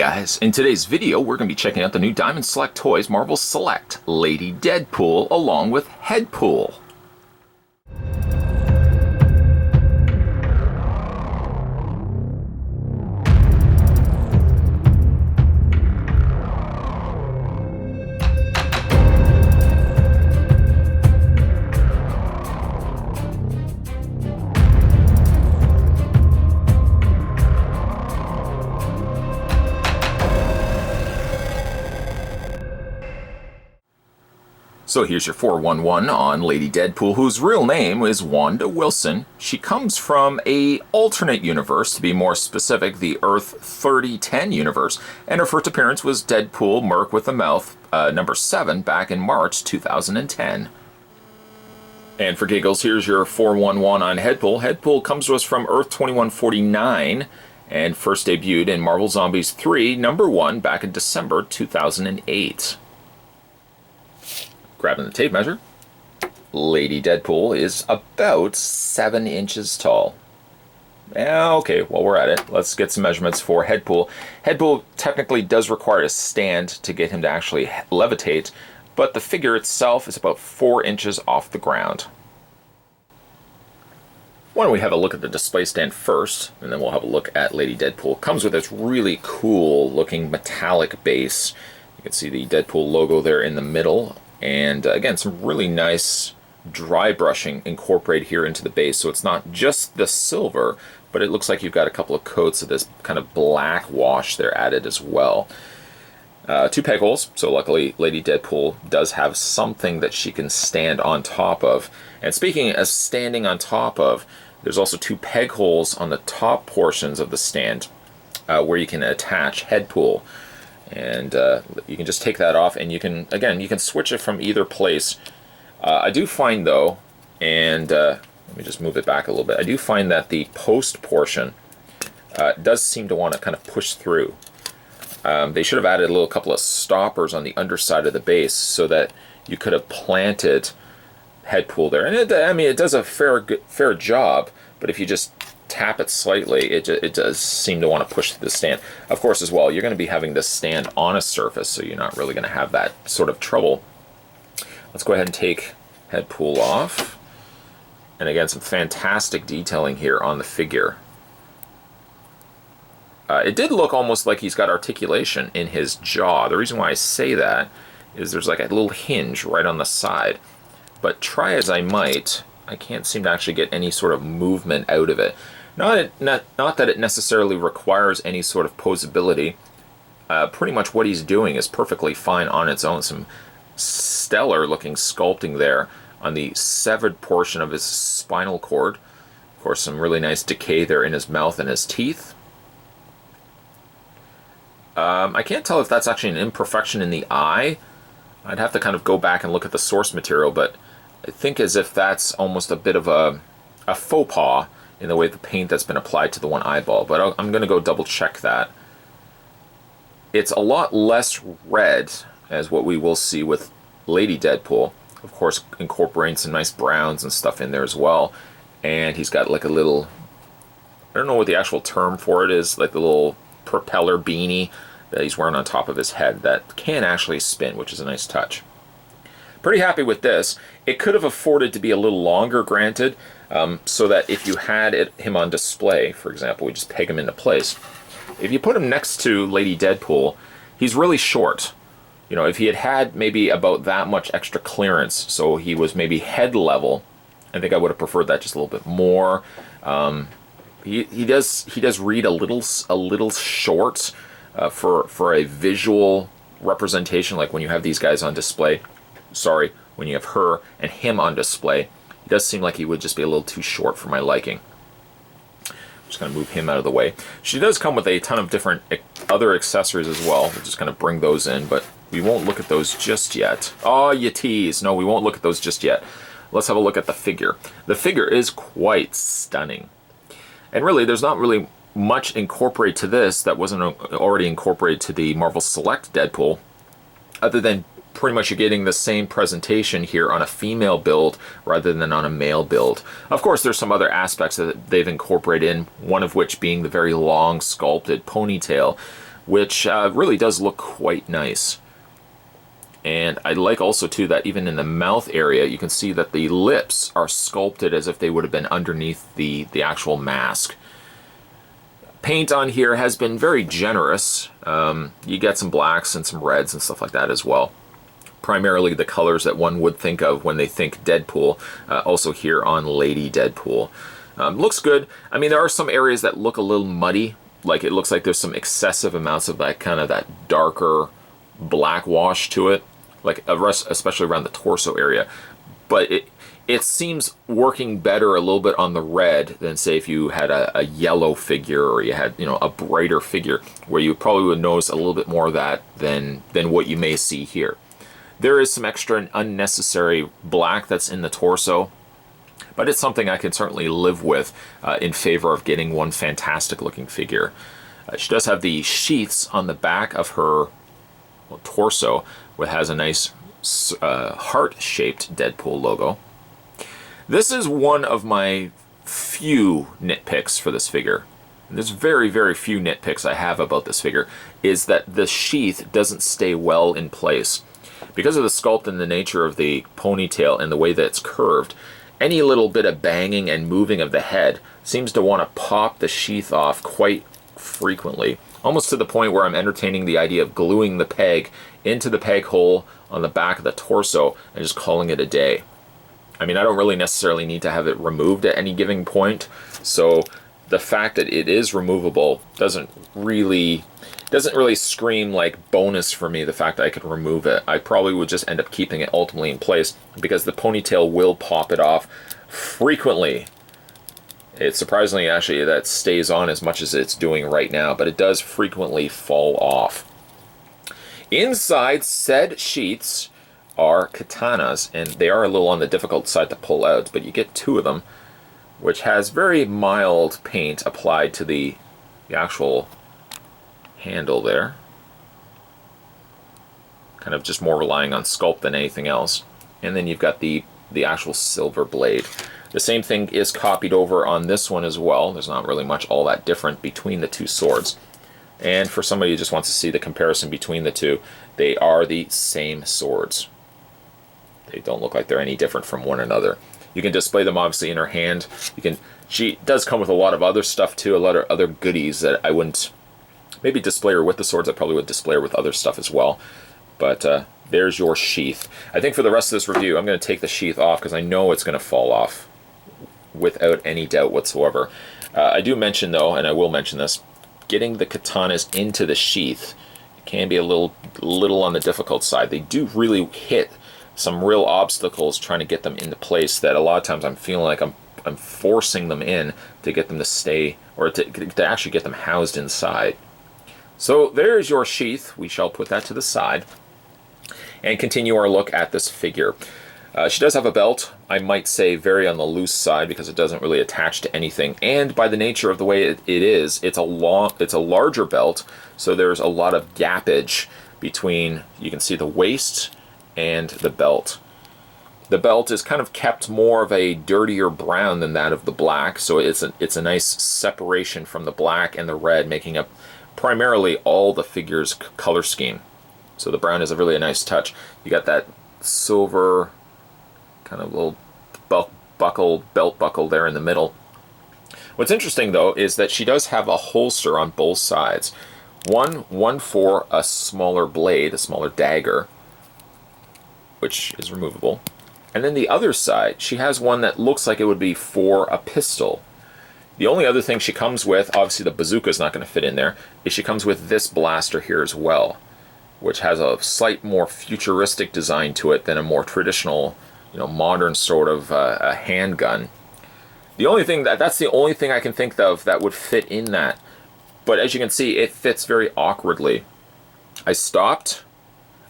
guys, in today's video we're going to be checking out the new Diamond Select Toys Marvel Select Lady Deadpool along with Headpool. So here's your 411 on Lady Deadpool, whose real name is Wanda Wilson. She comes from a alternate universe, to be more specific, the Earth 3010 universe, and her first appearance was Deadpool Merc with a Mouth, number 7, back in March 2010. And for giggles, here's your 411 on Headpool. Headpool comes to us from Earth 2149, and first debuted in Marvel Zombies 3, number 1, back in December 2008. Grabbing the tape measure, Lady Deadpool is about 7 inches tall. Okay, while we're at it, let's get some measurements for Headpool. Headpool technically does require a stand to get him to actually levitate, but the figure itself is about 4 inches off the ground. Why don't we have a look at the display stand first, and then we'll have a look at Lady Deadpool. It comes with this really cool looking metallic base. You can see the Deadpool logo there in the middle. And again, some really nice dry brushing incorporated here into the base. So it's not just the silver, but it looks like you've got a couple of coats of this kind of black wash there added as well. 2 peg holes. So luckily, Lady Deadpool does have something that she can stand on top of. And speaking of standing on top of, there's also 2 peg holes on the top portions of the stand where you can attach Headpool. And you can just take that off, and you can, again, you can switch it from either place. I do find, though, and let me just move it back a little bit, I do find that the post portion does seem to want to kind of push through. They should have added a little couple of stoppers on the underside of the base so that you could have planted Headpool there. And it does a fair job, but if you just tap it slightly, it does seem to want to push through the stand. Of course, as well, you're going to be having this stand on a surface, so you're not really going to have that sort of trouble. Let's go ahead and take Headpool off. And again, some fantastic detailing here on the figure. It did look almost like he's got articulation in his jaw. The reason why I say that is there's like a little hinge right on the side. But try as I might, I can't seem to actually get any sort of movement out of it. Not that it necessarily requires any sort of posability. Pretty much what he's doing is perfectly fine on its own. Some stellar looking sculpting there on the severed portion of his spinal cord. Of course, some really nice decay there in his mouth and his teeth. I can't tell if that's actually an imperfection in the eye. I'd have to kind of go back and look at the source material, but I think as if that's almost a bit of a faux pas in the way the paint that's been applied to the one eyeball, but I'm going to go double check that. It's a lot less red as what we will see with Lady Deadpool. Of course, incorporating some nice browns and stuff in there as well. And he's got like a little, I don't know what the actual term for it is, like the little propeller beanie that he's wearing on top of his head that can actually spin, which is a nice touch. Pretty happy with this. It could have afforded to be a little longer, granted, so that if you had him on display, for example, we just peg him into place. If you put him next to Lady Deadpool, he's really short. You know, if he had maybe about that much extra clearance, so he was maybe head level, I think I would have preferred that just a little bit more. He does read a little short for a visual representation, like when you have these guys on display. Sorry, when you have her and him on display, it does seem like he would just be a little too short for my liking. I'm just going to move him out of the way. She does come with a ton of different other accessories as well. We're just going to bring those in, but we won't look at those just yet. Oh, you tease. No, we won't look at those just yet. Let's have a look at the figure. The figure is quite stunning. And really, there's not really much incorporated to this that wasn't already incorporated to the Marvel Select Deadpool, other than pretty much you're getting the same presentation here on a female build rather than on a male build. Of course, there's some other aspects that they've incorporated in, one of which being the very long sculpted ponytail. which really does look quite nice. And I like also too that even in the mouth area, you can see that the lips are sculpted as if they would have been underneath the actual mask. Paint on here has been very generous. You get some blacks and some reds and stuff like that as well. Primarily the colors that one would think of when they think Deadpool, also here on Lady Deadpool. Looks good. I mean, there are some areas that look a little muddy. Like it looks like there's some excessive amounts of that kind of that darker black wash to it, like especially around the torso area. But it seems working better a little bit on the red than say if you had a yellow figure or you had, you know, a brighter figure, where you probably would notice a little bit more of that than what you may see here. There is some extra unnecessary black that's in the torso, but it's something I can certainly live with in favor of getting one fantastic looking figure. She does have the sheaths on the back of her torso, which has a nice heart-shaped Deadpool logo. This is one of my few nitpicks for this figure. And there's very, very few nitpicks I have about this figure, is that the sheath doesn't stay well in place. Because of the sculpt and the nature of the ponytail and the way that it's curved, any little bit of banging and moving of the head seems to want to pop the sheath off quite frequently. Almost to the point where I'm entertaining the idea of gluing the peg into the peg hole on the back of the torso and just calling it a day. I mean, I don't really necessarily need to have it removed at any given point, so the fact that it is removable doesn't really scream like bonus for me, the fact that I could remove it. I probably would just end up keeping it ultimately in place because the ponytail will pop it off frequently. It's surprisingly actually that stays on as much as it's doing right now, but it does frequently fall off. Inside said sheaths are katanas, and they are a little on the difficult side to pull out, but you get two of them, which has very mild paint applied to the actual handle there. Kind of just more relying on sculpt than anything else. And then you've got the actual silver blade. The same thing is copied over on this one as well. There's not really much all that different between the two swords. And for somebody who just wants to see the comparison between the two, they are the same swords. They don't look like they're any different from one another. You can display them obviously in her hand. She does come with a lot of other stuff too, a lot of other goodies that I wouldn't maybe display her with the swords. I probably would display her with other stuff as well. But there's your sheath. I think for the rest of this review, I'm going to take the sheath off because I know it's going to fall off without any doubt whatsoever. I do mention though, and I will mention this, getting the katanas into the sheath can be a little on the difficult side. They do really hit some real obstacles trying to get them into place that a lot of times I'm feeling like I'm forcing them in to get them to stay, or to actually get them housed inside. So there's your sheath. We shall put that to the side and continue our look at this figure. She does have a belt, I might say very on the loose side because it doesn't really attach to anything, and by the nature of the way it is, it's a larger belt, so there's a lot of gappage between, you can see the waist and the belt. The belt is kind of kept more of a dirtier brown than that of the black, so it's a nice separation from the black and the red, making up primarily all the figure's color scheme. So the brown is a nice touch. You got that silver kind of little belt buckle there in the middle. What's interesting though is that she does have a holster on both sides. One for a smaller blade, a smaller dagger, which is removable. And then the other side, she has one that looks like it would be for a pistol. The only other thing she comes with, obviously the bazooka is not going to fit in there, is she comes with this blaster here as well, which has a slight more futuristic design to it than a more traditional, modern sort of a handgun. The only thing that's the only thing I can think of that would fit in that. But as you can see, it fits very awkwardly. I stopped,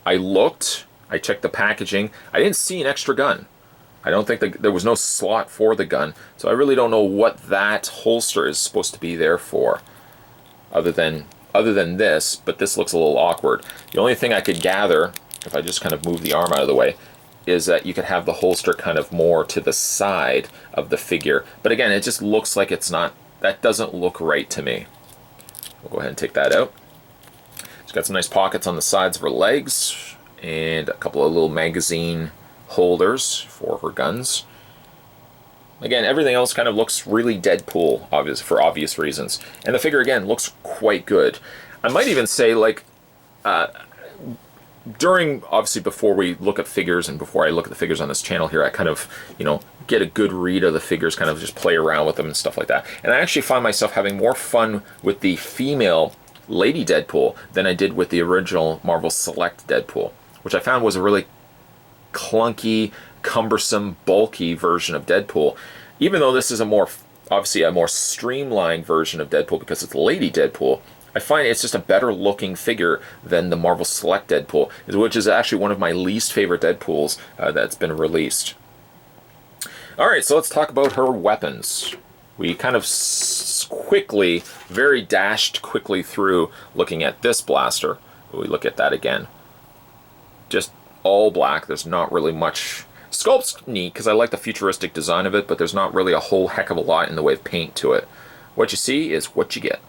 I looked, I checked the packaging. I didn't see an extra gun. I don't think there was no slot for the gun, so I really don't know what that holster is supposed to be there for, other than this. But this looks a little awkward. The only thing I could gather, if I just kind of move the arm out of the way, is that you could have the holster kind of more to the side of the figure. But again, it just looks like it's not. That doesn't look right to me. We'll go ahead and take that out. She's got some nice pockets on the sides of her legs and a couple of little magazine holders for her guns. Again, everything else kind of looks really Deadpool, for obvious reasons. And the figure, again, looks quite good. I might even say, like, obviously, before we look at figures and before I look at the figures on this channel here, I kind of, get a good read of the figures, kind of just play around with them and stuff like that. And I actually find myself having more fun with the female Lady Deadpool than I did with the original Marvel Select Deadpool, which I found was a really clunky, cumbersome, bulky version of Deadpool. Even though this is obviously a more streamlined version of Deadpool because it's Lady Deadpool, I find it's just a better looking figure than the Marvel Select Deadpool, which is actually one of my least favorite Deadpools that's been released. Alright, so let's talk about her weapons. We kind of dashed quickly through looking at this blaster. We look at that again. Just all black. There's not really much. Sculpt's neat because I like the futuristic design of it, but there's not really a whole heck of a lot in the way of paint to it. What you see is what you get.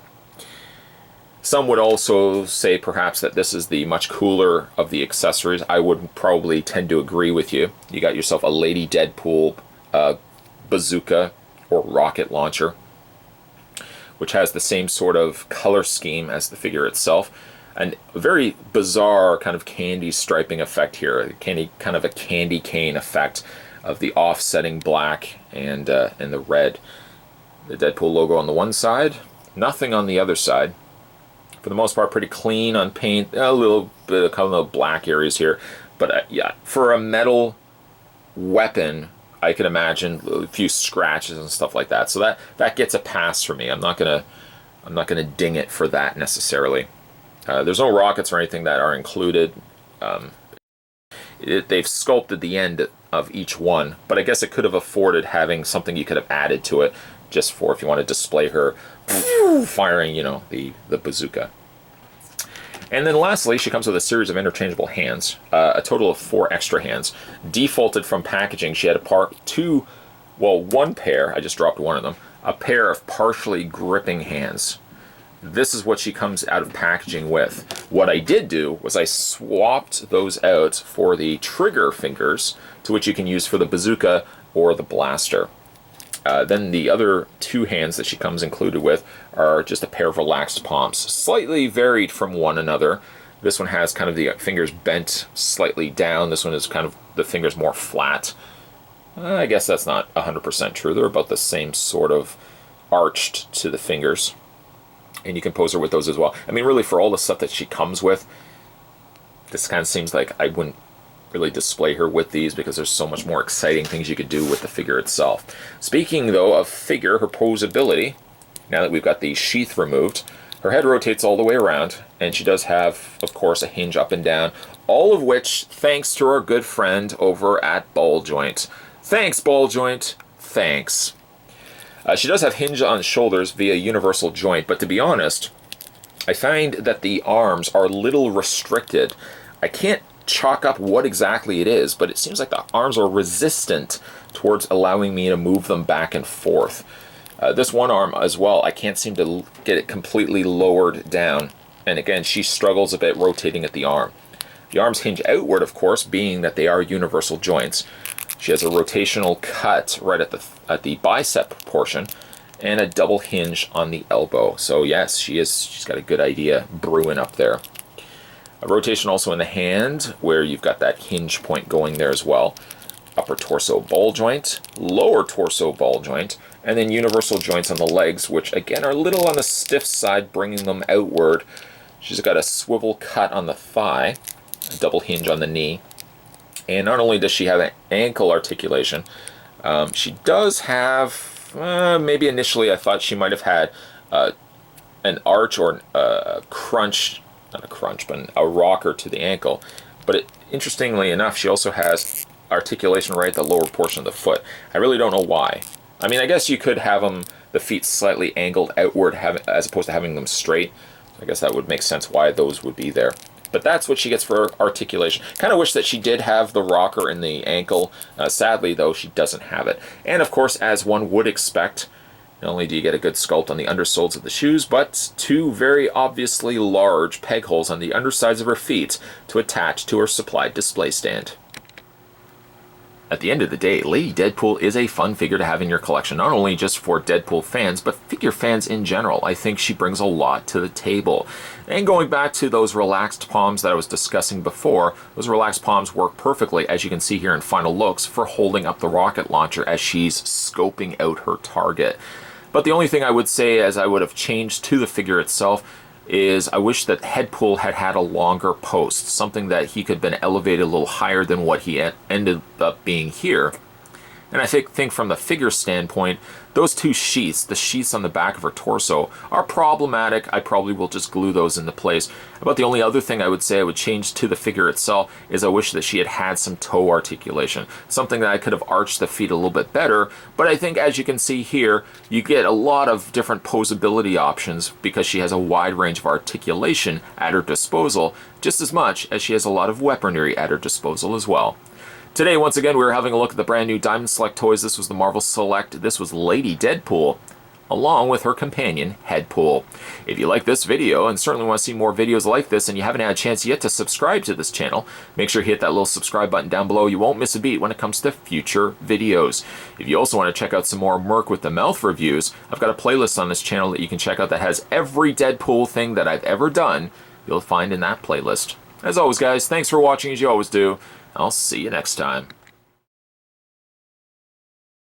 Some would also say perhaps that this is the much cooler of the accessories. I would probably tend to agree with you. You got yourself a Lady Deadpool bazooka or rocket launcher, which has the same sort of color scheme as the figure itself. And a very bizarre kind of candy striping effect here, kind of a candy cane effect of the offsetting black and the red. The Deadpool logo on the one side, nothing on the other side. For the most part, pretty clean on paint, a little bit of kind of black areas here. But yeah, for a metal weapon, I could imagine a few scratches and stuff like that. So that gets a pass for me. I'm not gonna ding it for that necessarily. There's no rockets or anything that are included. They've sculpted the end of each one, but I guess it could have afforded having something you could have added to it, just for if you want to display her firing, the bazooka. And then lastly, she comes with a series of interchangeable hands, a total of 4 extra hands. Defaulted from packaging, she had one pair, I just dropped one of them, a pair of partially gripping hands. This is what she comes out of packaging with. What I did do was I swapped those out for the trigger fingers, to which you can use for the bazooka or the blaster. Then the other 2 hands that she comes included with are just a pair of relaxed palms, slightly varied from one another. This one has kind of the fingers bent slightly down. This one is kind of the fingers more flat. I guess that's not 100% true. They're about the same sort of arched to the fingers. And you can pose her with those as well. I mean, really, for all the stuff that she comes with, this kind of seems like I wouldn't really display her with these because there's so much more exciting things you could do with the figure itself. Speaking, though, of figure, her posability, now that we've got the sheath removed, her head rotates all the way around, and she does have, of course, a hinge up and down, all of which thanks to our good friend over at Ball Joint. Thanks, Ball Joint. Thanks. She does have hinge on shoulders via universal joint, but to be honest, I find that the arms are a little restricted. I can't chalk up what exactly it is, but it seems like the arms are resistant towards allowing me to move them back and forth. This one arm as well, I can't seem to get it completely lowered down, and again, she struggles a bit rotating at the arm. The arms hinge outward, of course, being that they are universal joints. She has a rotational cut right at the bicep portion and a double hinge on the elbow. So yes, she's got a good idea brewing up there. A rotation also in the hand where you've got that hinge point going there as well. Upper torso ball joint, lower torso ball joint, and then universal joints on the legs, which again are a little on the stiff side, bringing them outward. She's got a swivel cut on the thigh, a double hinge on the knee. And not only does she have an ankle articulation, she does have, maybe initially I thought she might have had an arch or a crunch, not a crunch, but a rocker to the ankle. But interestingly enough, she also has articulation right at the lower portion of the foot. I really don't know why. I mean, I guess you could have the feet slightly angled outward as opposed to having them straight. I guess that would make sense why those would be there. But that's what she gets for articulation. Kind of wish that she did have the rocker in the ankle. Sadly, though, she doesn't have it. And of course, as one would expect, Not only do you get a good sculpt on the undersoles of the shoes, but two very obviously large peg holes on the undersides of her feet to attach to her supplied display stand. At the end of the day, Lady Deadpool is a fun figure to have in your collection, not only just for Deadpool fans, but figure fans in general. I think she brings a lot to the table. And going back to those relaxed palms that I was discussing before, those relaxed palms work perfectly, as you can see here in final looks, for holding up the rocket launcher as she's scoping out her target. But the only thing I would say, as I would have changed to the figure itself, is I wish that Headpool had had a longer post, something that he could have been elevated a little higher than what he ended up being here. And I think from the figure standpoint, those two sheaths, the sheaths on the back of her torso, are problematic. I probably will just glue those into place. About the only other thing I would say I would change to the figure itself is I wish that she had had some toe articulation. Something that I could have arched the feet a little bit better. But I think, as you can see here, you get a lot of different posability options because she has a wide range of articulation at her disposal, just as much as she has a lot of weaponry at her disposal as well. Today, once again, we were having a look at the brand new Diamond Select toys. This was the Marvel Select. This was Lady Deadpool, along with her companion, Headpool. If you like this video and certainly want to see more videos like this and you haven't had a chance yet to subscribe to this channel, make sure you hit that little subscribe button down below. You won't miss a beat when it comes to future videos. If you also want to check out some more Merc with the Mouth reviews, I've got a playlist on this channel that you can check out that has every Deadpool thing that I've ever done. You'll find in that playlist. As always, guys, thanks for watching as you always do. I'll see you next time.